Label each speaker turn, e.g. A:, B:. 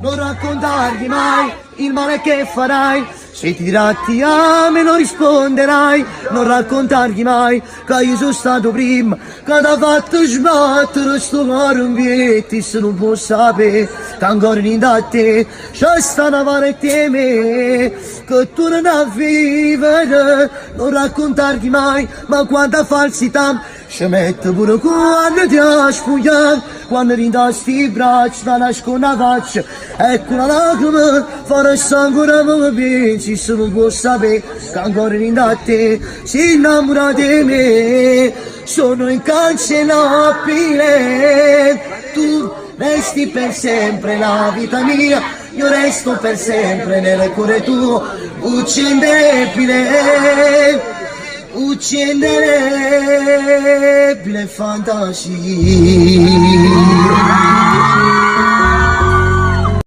A: non raccontargli mai il male che farai. Se ti dirà ti amo e non risponderai, non raccontargli mai che io sono stato prima, che ti ha fatto sbattere sto cuore in vietti, se non può sapere che ancora in da te c'è sta una mano te me, che tu non a vivere, non raccontargli mai, ma quanta falsità, ci mette pure quando ti ha spogliato, quando rindasti i bracci, la nasco una faccia, ecco una lacrima, farà ancora come pensi, se non può sapere che ancora in da te si innamora di me, sono incancellabile, tu resti per sempre la vita mia, io resto per sempre nel cuore tuo, ucciderebile fantasia.